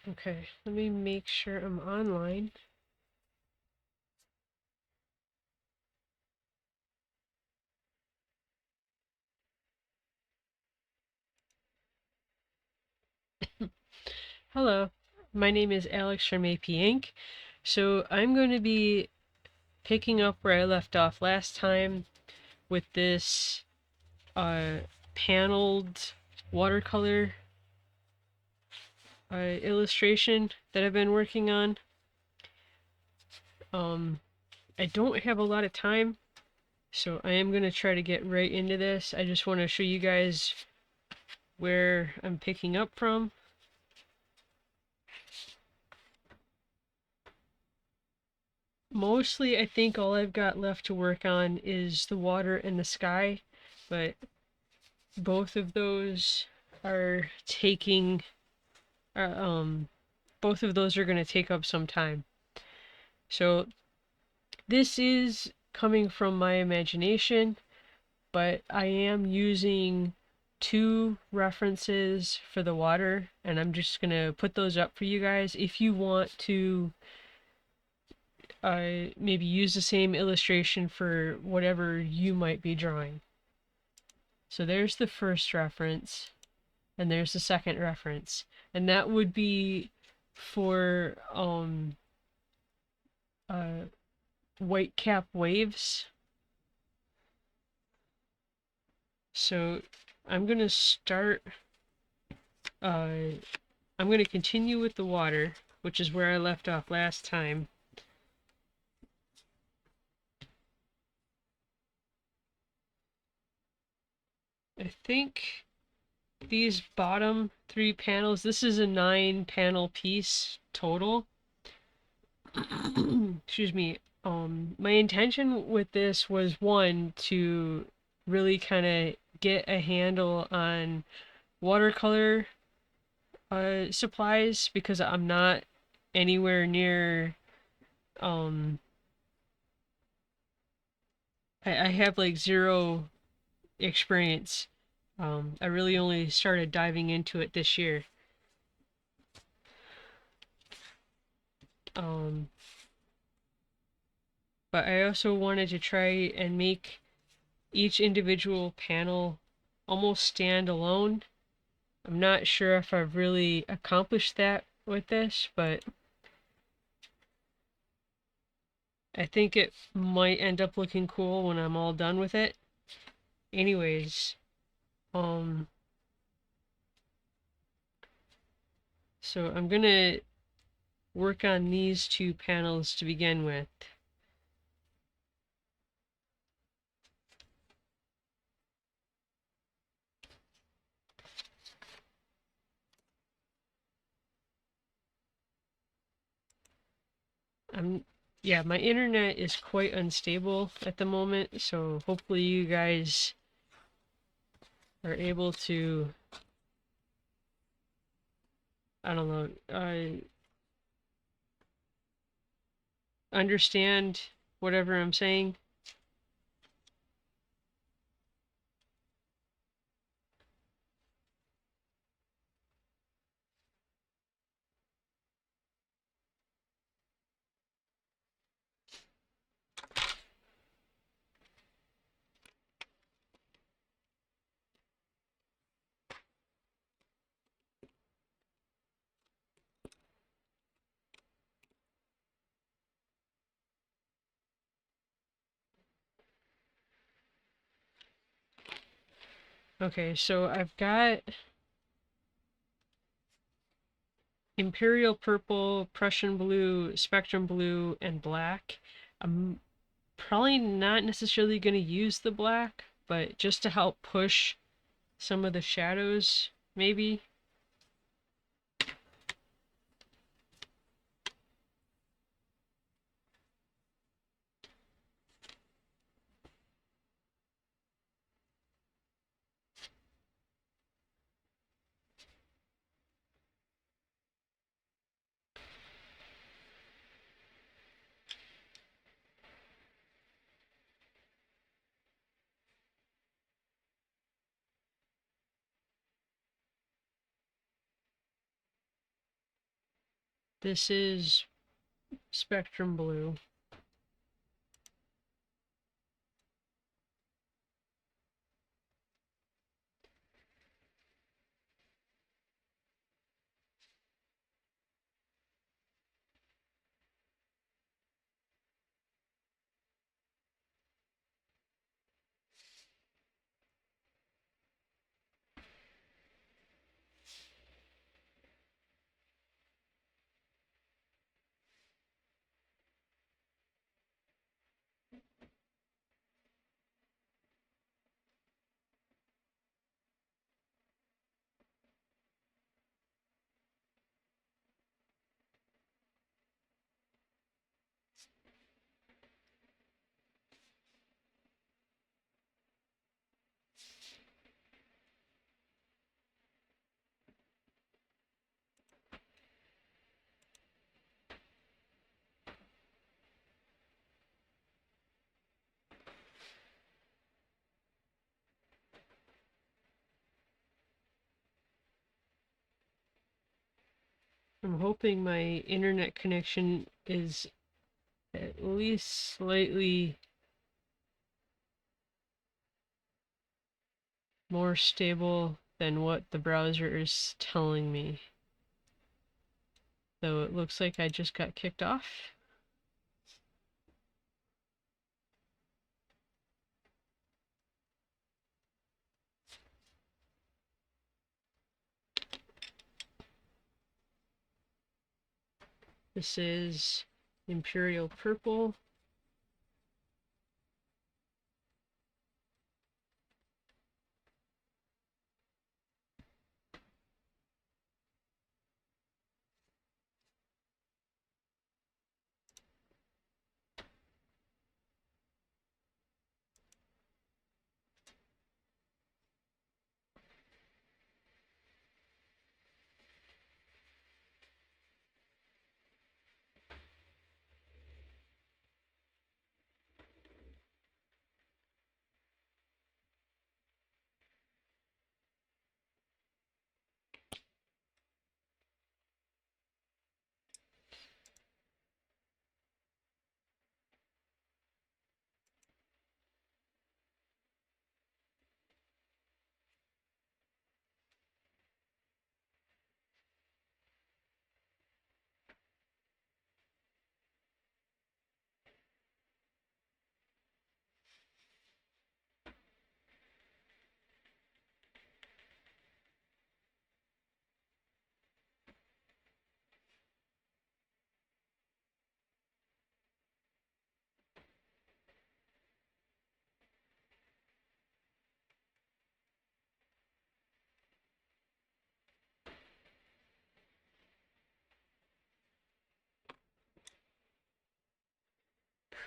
Okay, let me make sure I'm online. Hello, my name is Alex from A.P.Ink. So I'm going to be picking up where I left off last time with this paneled watercolor illustration that I've been working on. I don't have a lot of time, so I am going to try to get right into this. I just want to show you guys where I'm picking up from. Mostly, I think all I've got left to work on is the water and the sky, but both of those are taking, uh, um, both of those are going to take up some time. So this is coming from my imagination, but I am using two references for the water, and I'm just going to put those up for you guys. If you want to maybe use the same illustration for whatever you might be drawing. So there's the first reference, and there's the second reference, and that would be for white cap waves. So I'm gonna start. I'm gonna continue with the water, which is where I left off last time. I think these bottom three panels, this is a 9-panel piece total. Excuse me. My intention with this was one, to really kind of get a handle on watercolor supplies, because I'm not anywhere near um I have like zero experience. I really only started diving into it this year. Um, but I also wanted to try and make each individual panel almost stand alone. I'm not sure if I've really accomplished that with this, but I think it might end up looking cool when I'm all done with it. Anyways, um, so I'm gonna work on these two panels to begin with. Yeah, my internet is quite unstable at the moment, so hopefully you guys are able to, I don't know, understand whatever I'm saying. Okay, so I've got imperial purple, Prussian blue, spectrum blue, and black. I'm probably not necessarily going to use the black, but just to help push some of the shadows, maybe. This is spectrum blue. I'm hoping my internet connection is at least slightly more stable than what the browser is telling me. Though it looks like I just got kicked off. This is Imperial Purple.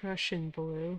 Prussian blue.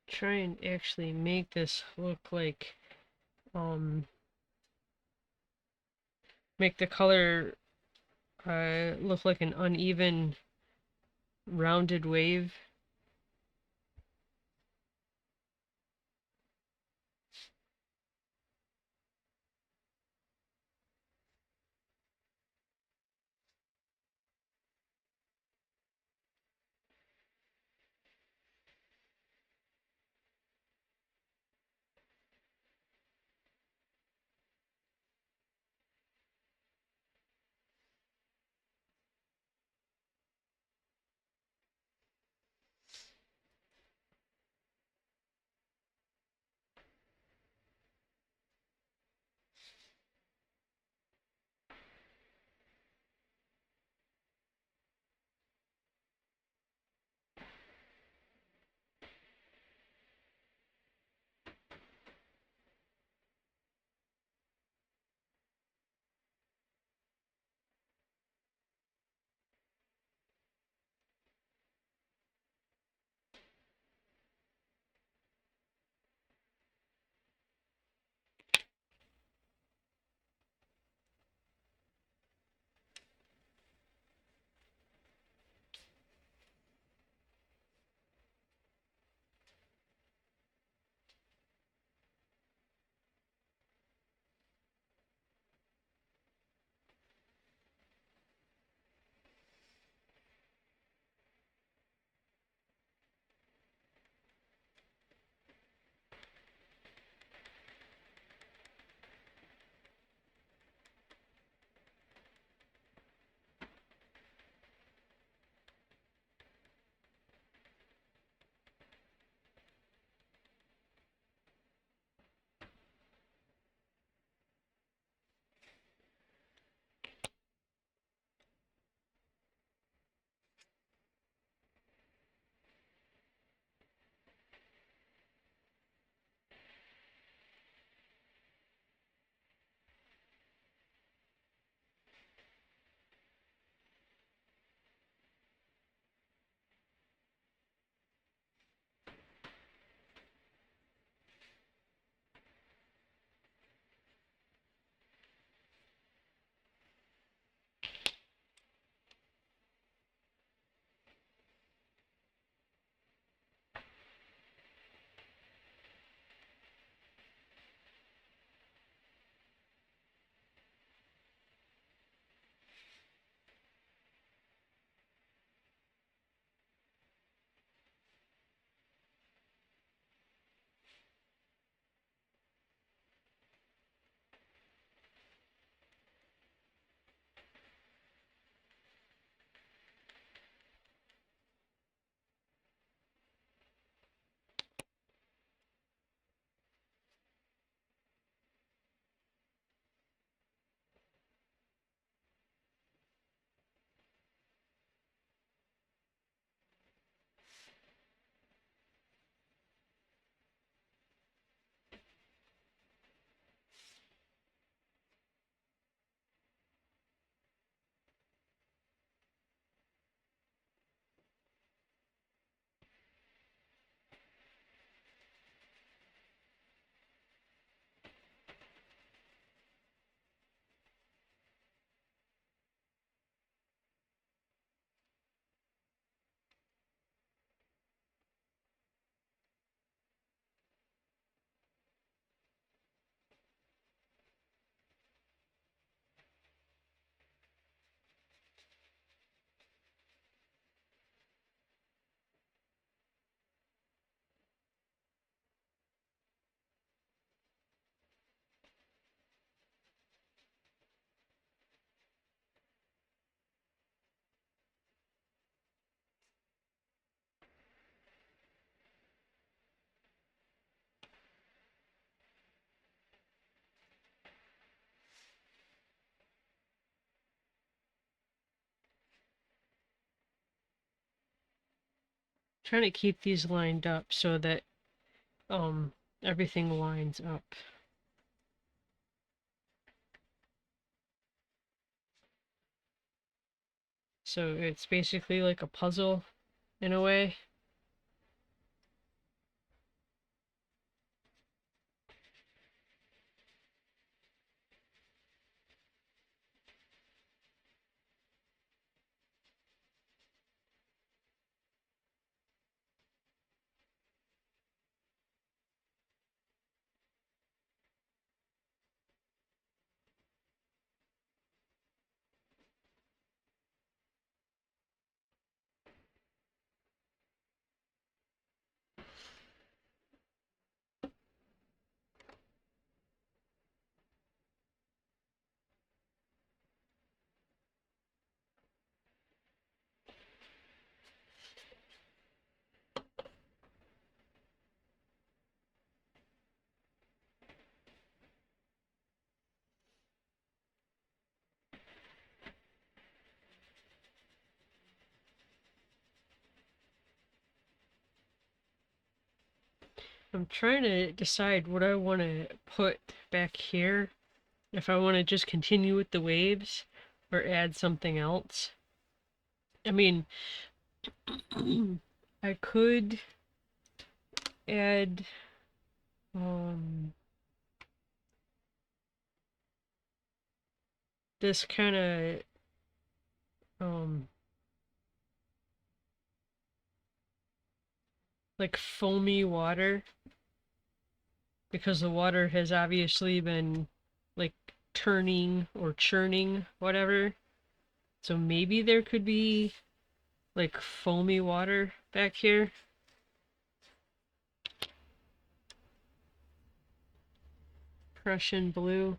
Try and actually make this look like, make the color look like an uneven rounded wave. trying to keep these lined up so that everything lines up. So it's basically like a puzzle in a way. I'm trying to decide what I want to put back here. If I want to just continue with the waves or add something else. I mean, I could add um this kind of um like foamy water because the water has obviously been like turning or churning, whatever. So maybe there could be like foamy water back here. Prussian blue.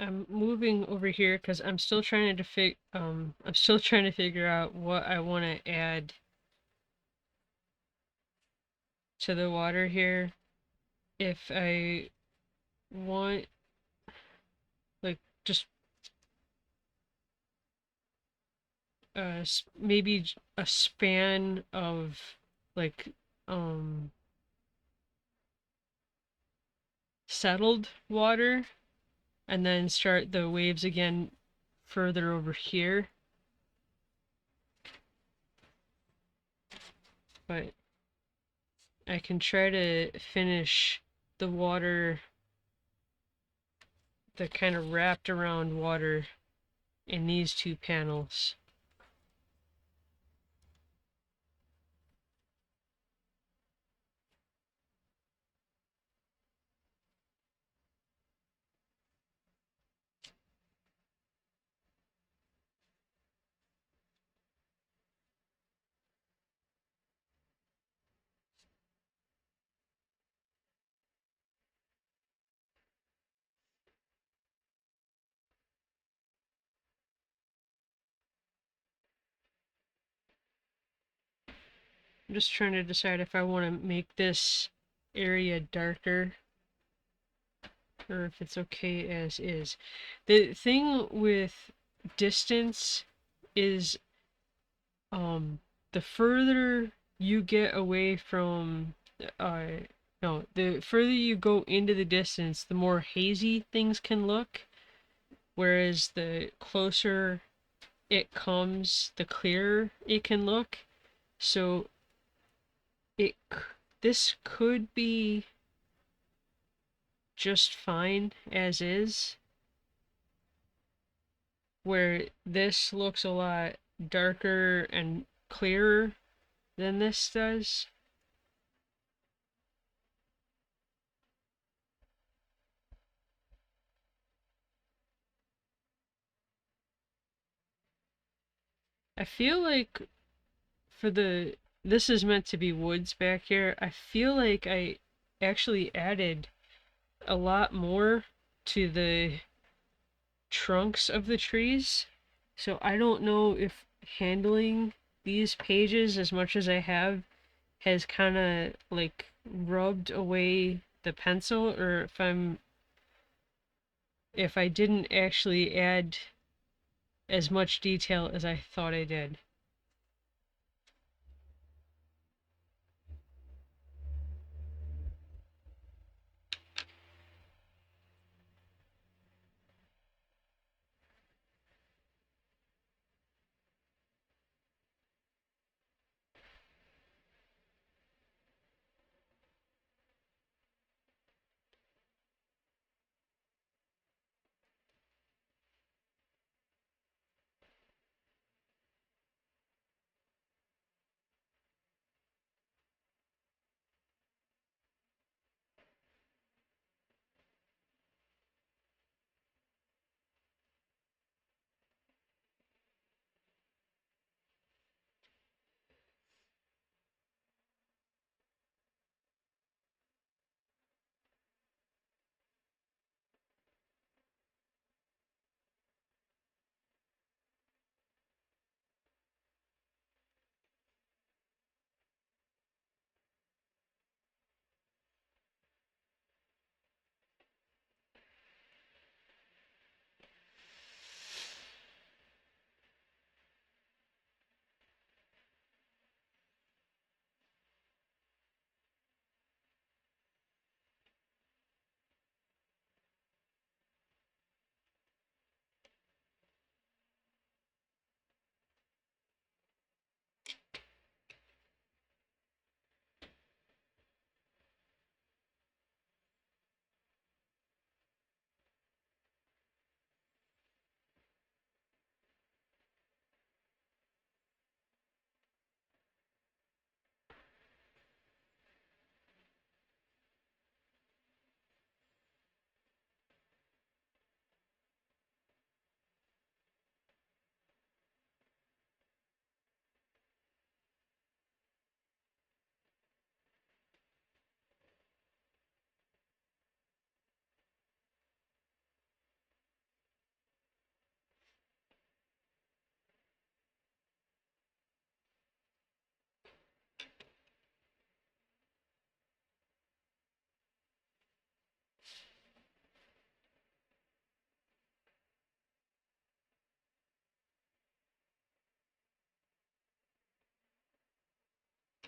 I'm moving over here because I'm still trying to I'm still trying to figure out what I want to add to the water here. If I want like just maybe a span of like um settled water and then start the waves again further over here. But I can try to finish the water, the kind of wrapped around water in these two panels. I'm just trying to decide if I want to make this area darker or if it's okay as is. The thing with distance is the further you get away from uh no, the further you go into the distance, the more hazy things can look, whereas the closer it comes, the clearer it can look. So it this could be just fine as is, where this looks a lot darker and clearer than this does. I feel like for the this is meant to be woods back here. I feel like I actually added a lot more to the trunks of the trees. So I don't know if handling these pages as much as I have has kind of like rubbed away the pencil, or if I didn't actually add as much detail as I thought I did.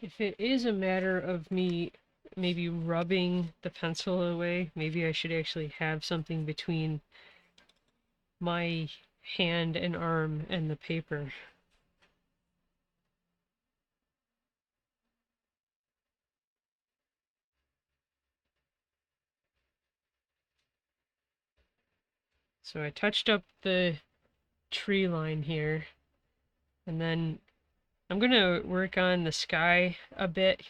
If it is a matter of me maybe rubbing the pencil away, maybe I should actually have something between my hand and arm and the paper. So I touched up the tree line here, and then I'm gonna work on the sky a bit.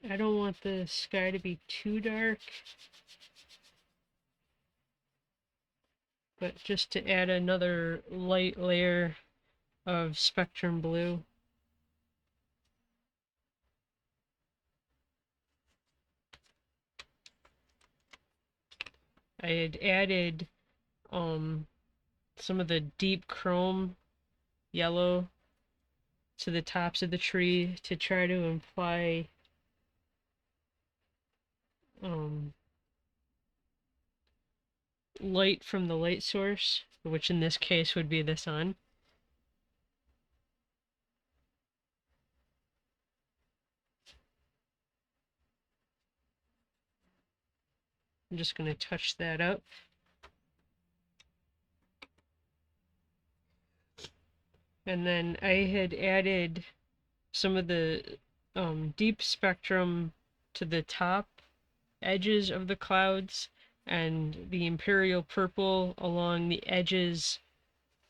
I don't want the sky to be too dark, but just to add another light layer of spectrum blue. I had added some of the deep chrome yellow to the tops of the tree to try to imply um, light from the light source, which in this case would be the sun. I'm just going to touch that up. And then I had added some of the deep spectrum to the top edges of the clouds and the imperial purple along the edges,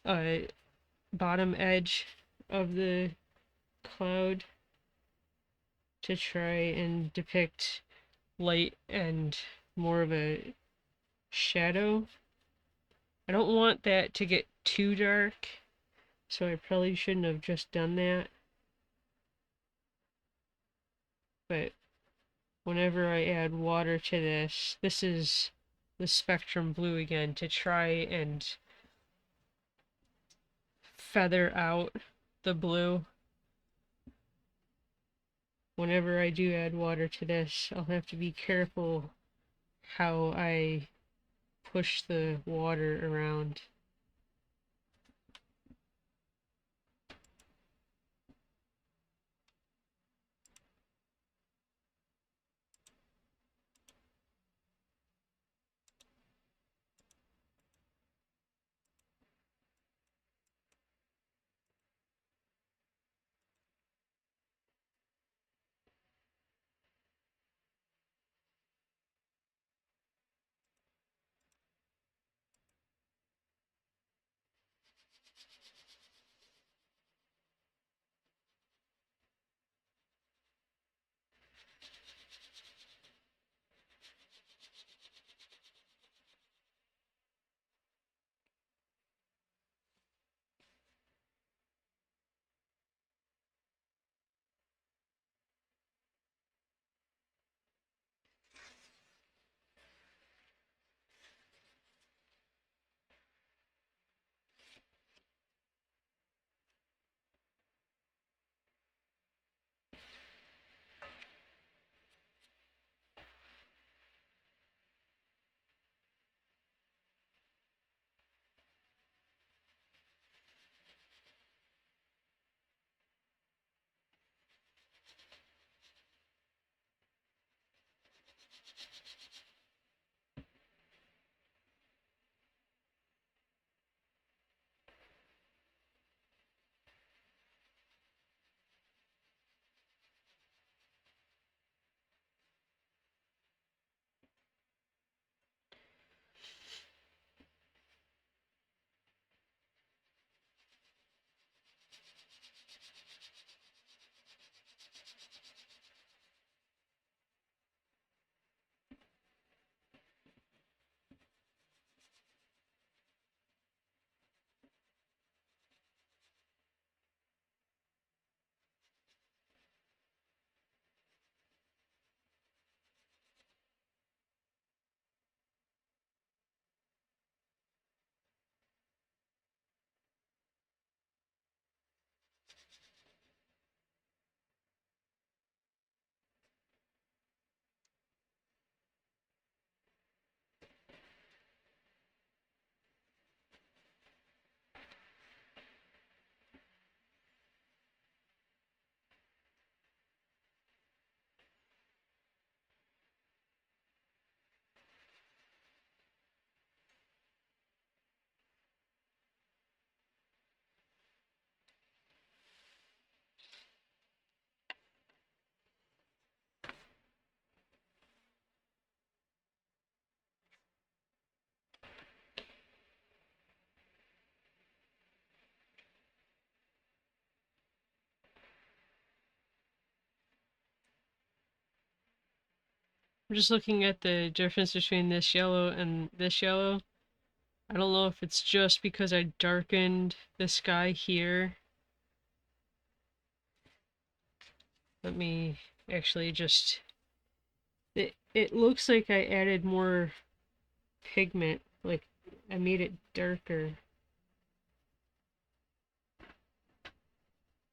uh, bottom edge of the cloud to try and depict light and more of a shadow. I don't want that to get too dark, so I probably shouldn't have just done that. But whenever I add water to this, this is the spectrum blue again to try and feather out the blue. Whenever I do add water to this, I'll have to be careful how I push the water around. I'm just looking at the difference between this yellow and this yellow. I don't know if it's just because I darkened the sky here. Let me actually just... It looks like I added more pigment, like I made it darker,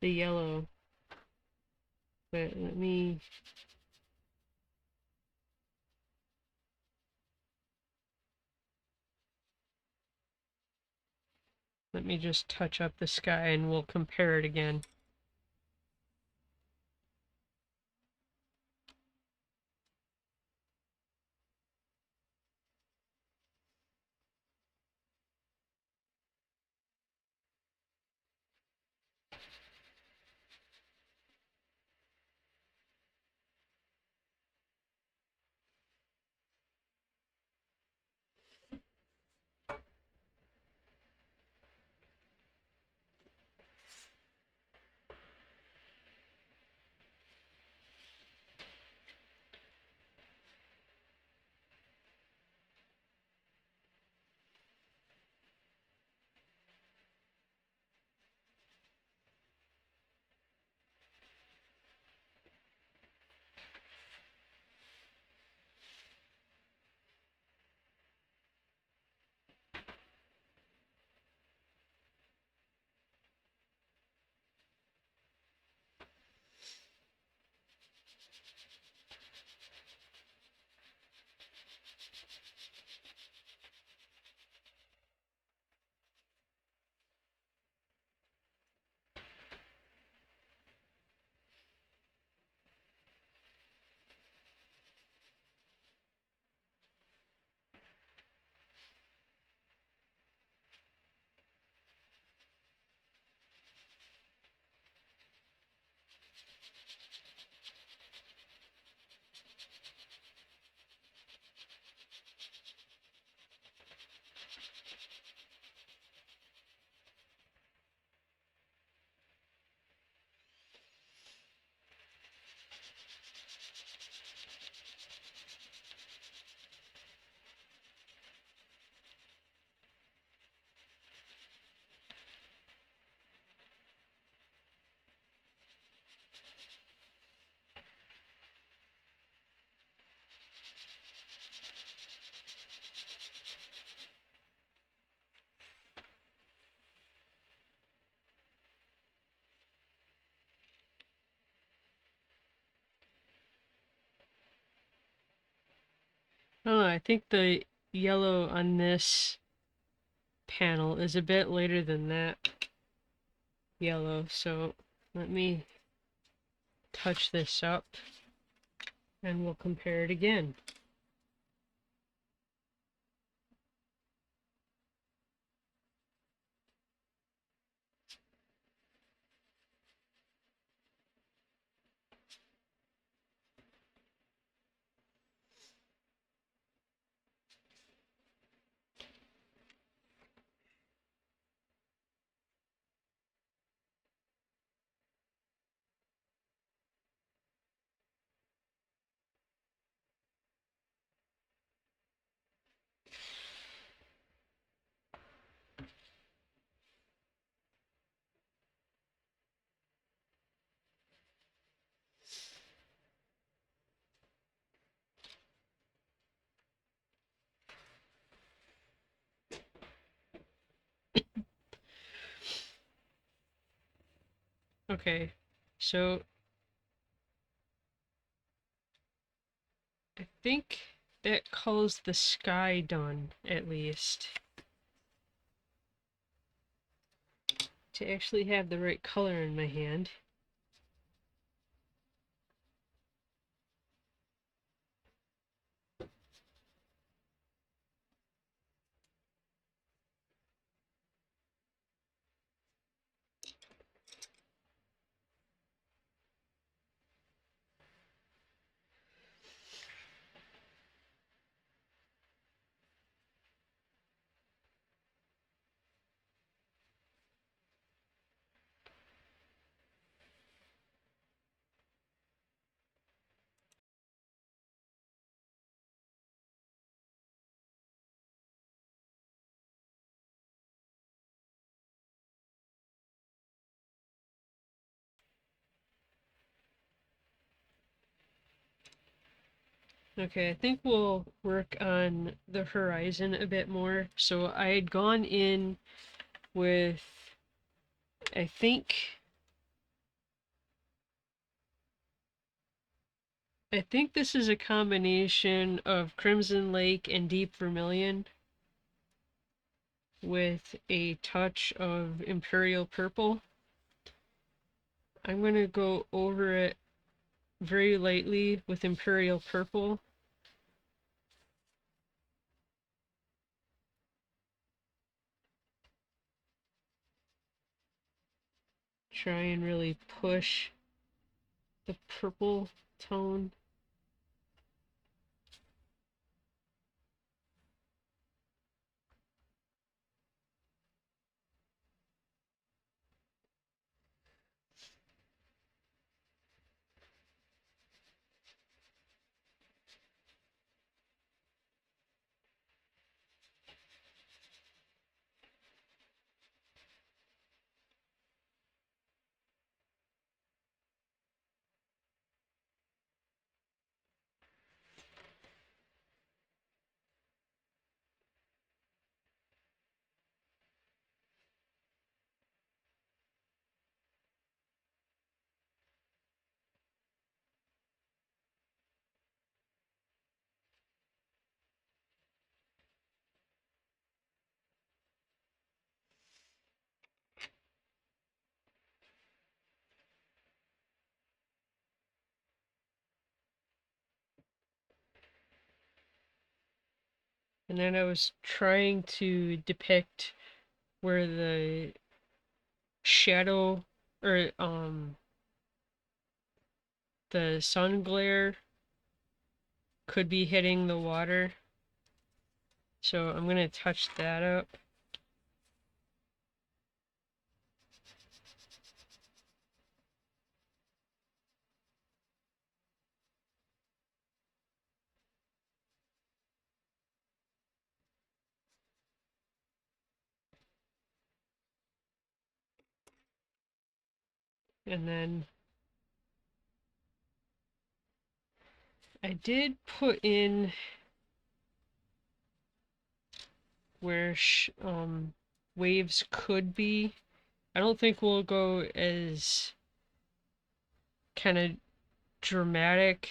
the yellow. But let me just touch up the sky and we'll compare it again. I don't know, I think the yellow on this panel is a bit later than that yellow, so let me touch this up and we'll compare it again. Okay, so I think that calls the sky done, at least. To actually have the right color in my hand. Okay, I think we'll work on the horizon a bit more. So I had gone in with, I think, I think this is a combination of Crimson Lake and Deep Vermilion with a touch of Imperial Purple. I'm going to go over it very lightly with Imperial Purple. Try and really push the purple tone. And then I was trying to depict where the shadow or the sun glare could be hitting the water. So I'm going to touch that up. And then I did put in where waves could be. I don't think we'll go as kind of dramatic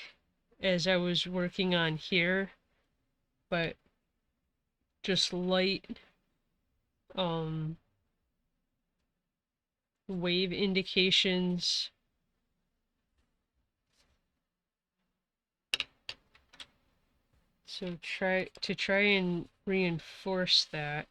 as I was working on here, but just light um, wave indications. So try and reinforce that.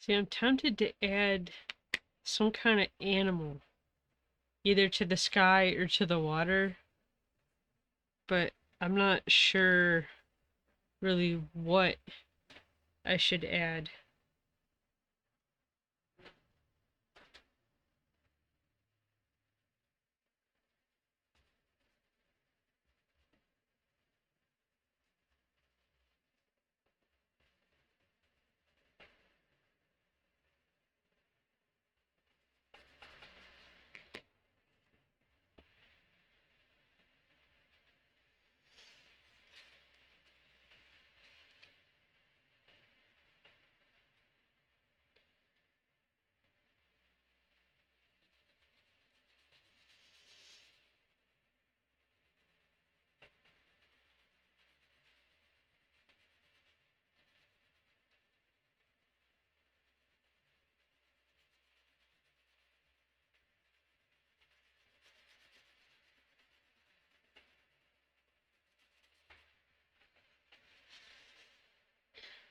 See, I'm tempted to add some kind of animal, either to the sky or to the water, but I'm not sure really what I should add.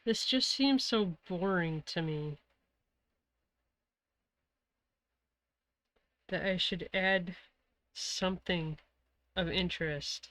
This just seems so boring to me that I should add something of interest.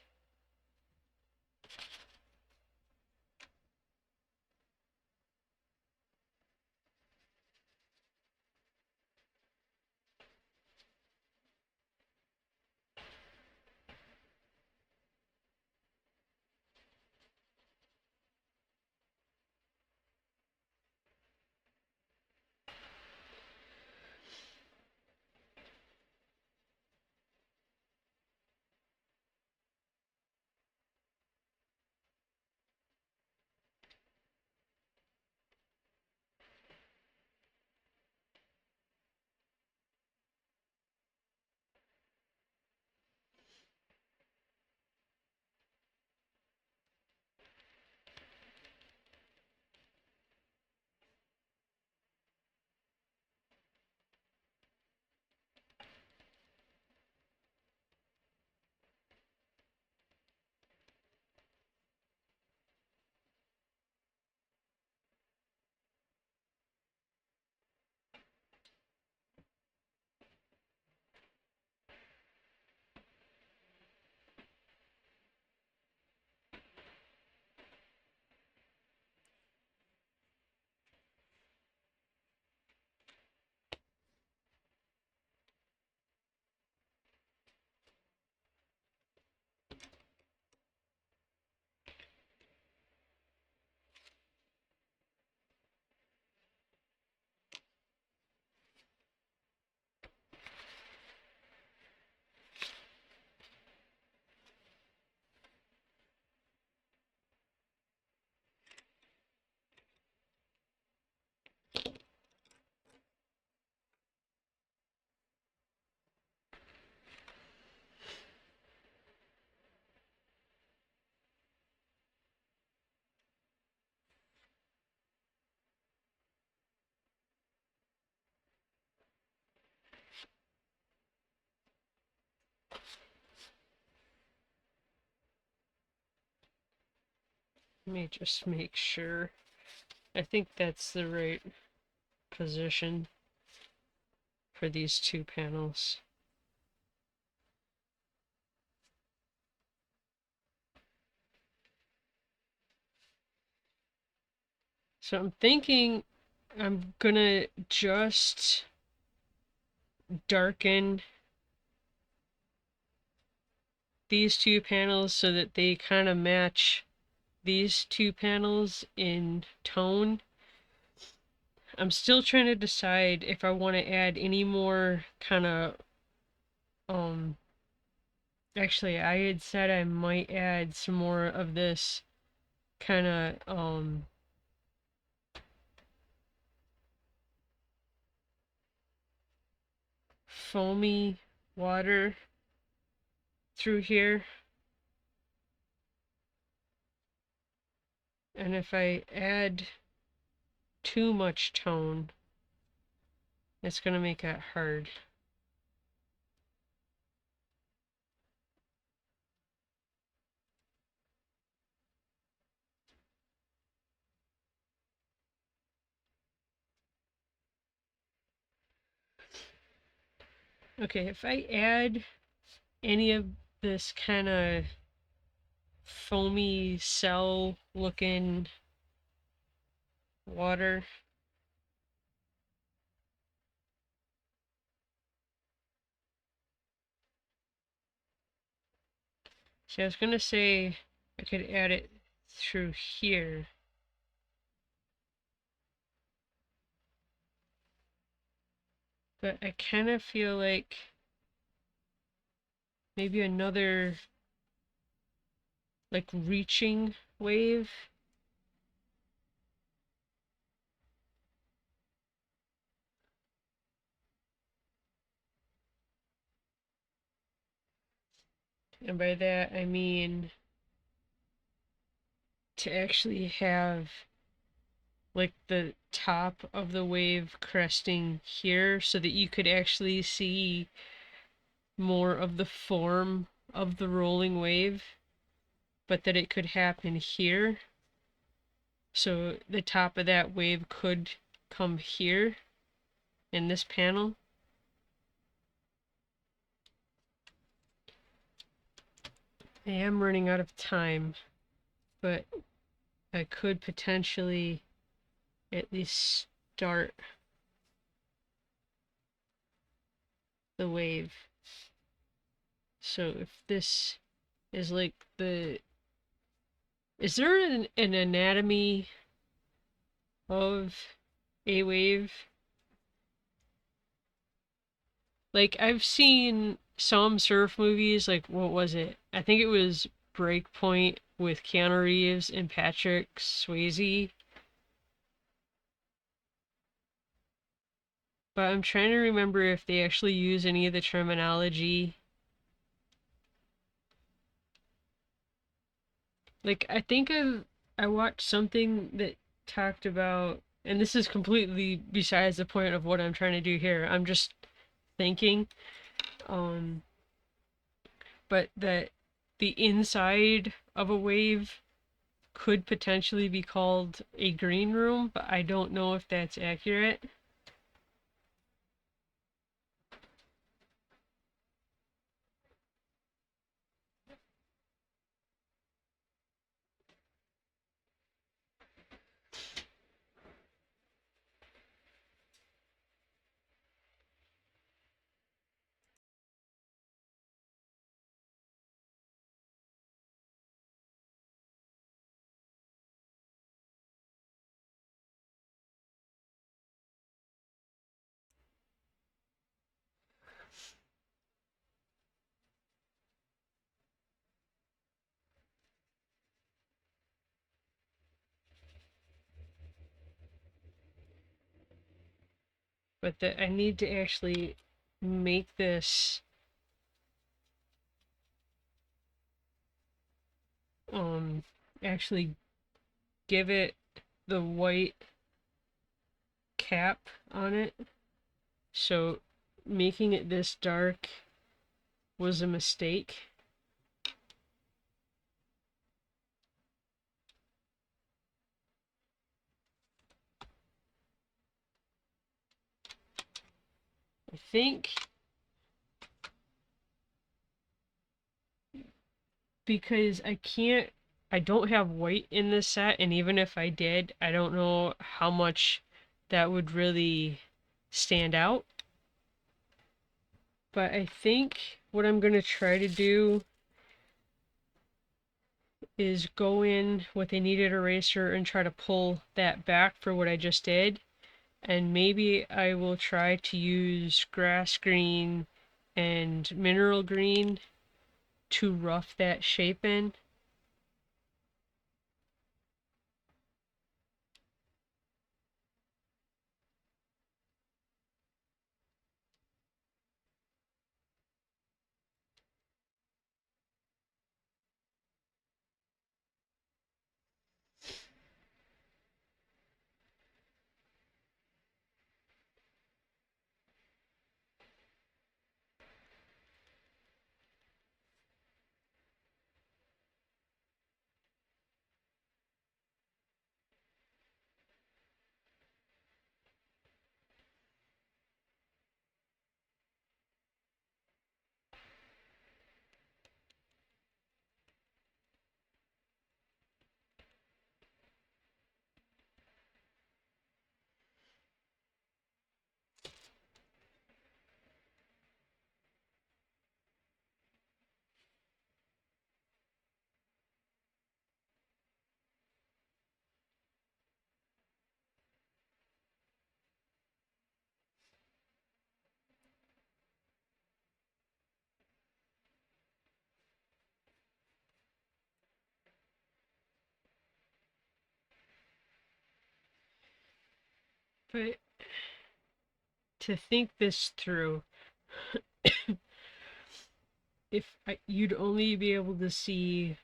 Let me just make sure. I think that's the right position for these two panels. So I'm thinking I'm gonna just darken these two panels so that they kind of match these two panels in tone. I'm still trying to decide if I want to add any more kind of actually I had said I might add some more of this kind of foamy water through here. And if I add too much tone, it's going to make it hard. Okay, if I add any of this kind of foamy cell looking water, see, I was gonna say I could add it through here, but I kind of feel like maybe another like reaching wave. And by that I mean to actually have like the top of the wave cresting here so that you could actually see more of the form of the rolling wave, but that it could happen here. So the top of that wave could come here in this panel. I am running out of time, but I could potentially at least start the wave. So if this is like the... Is there an anatomy of a wave? Like, I've seen some surf movies, like, what was it? I think it was Breakpoint with Keanu Reeves and Patrick Swayze. But I'm trying to remember if they actually use any of the terminology. Like, I watched something that talked about, and this is completely besides the point of what I'm trying to do here. I'm just thinking, um, but that the inside of a wave could potentially be called a green room, but I don't know if that's accurate. But that I need to actually make this um actually give it the white cap on it. So making it this dark was a mistake. I think because I don't have white in this set, and even if I did, I don't know how much that would really stand out. But I think what I'm going to try to do is go in with a kneaded eraser and try to pull that back for what I just did. And maybe I will try to use grass green and mineral green to rough that shape in. But to think this through, you'd only be able to see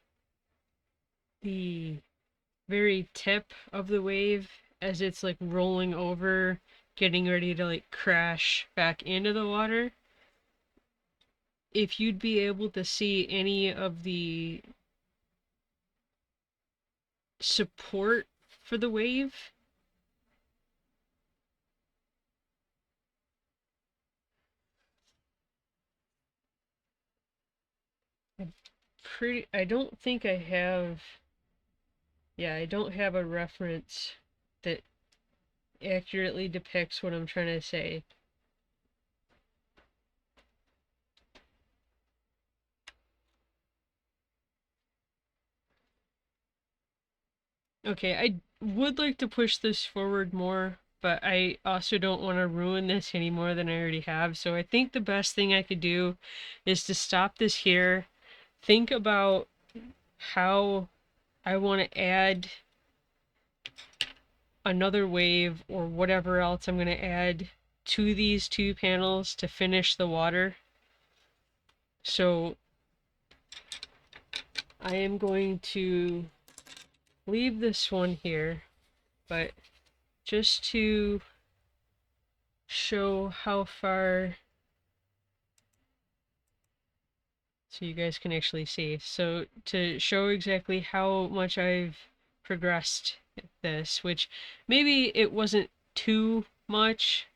the very tip of the wave as it's like rolling over, getting ready to like crash back into the water. If you'd be able to see any of the support for the wave, I don't think I have, yeah, I don't have a reference that accurately depicts what I'm trying to say. Okay, I would like to push this forward more, but I also don't want to ruin this any more than I already have. So I think the best thing I could do is to stop this here, think about how I want to add another wave or whatever else I'm going to add to these two panels to finish the water. So I am going to leave this one here, but just to show how far, so you guys can actually see. So to show exactly how much I've progressed this, which maybe it wasn't too much.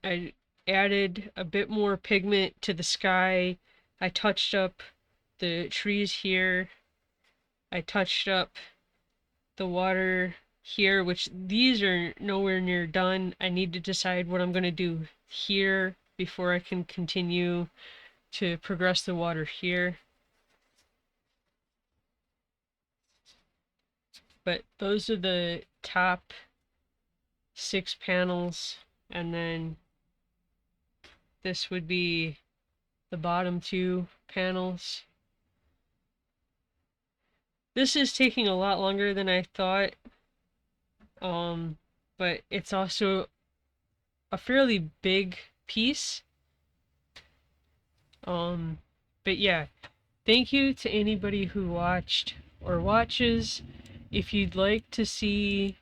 I added a bit more pigment to the sky. I touched up the trees here. I touched up the water here, which these are nowhere near done. I need to decide what I'm going to do here before I can continue to progress the water here. But those are the top 6 panels, and then this would be the bottom 2 panels. This is taking a lot longer than I thought, but it's also a fairly big piece. But yeah, thank you to anybody who watched or watches. If you'd like to see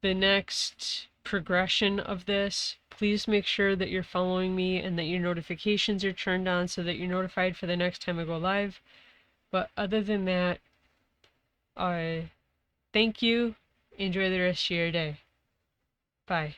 the next progression of this, please make sure that you're following me and that your notifications are turned on so that you're notified for the next time I go live. But other than that, thank you. Enjoy the rest of your day. Bye.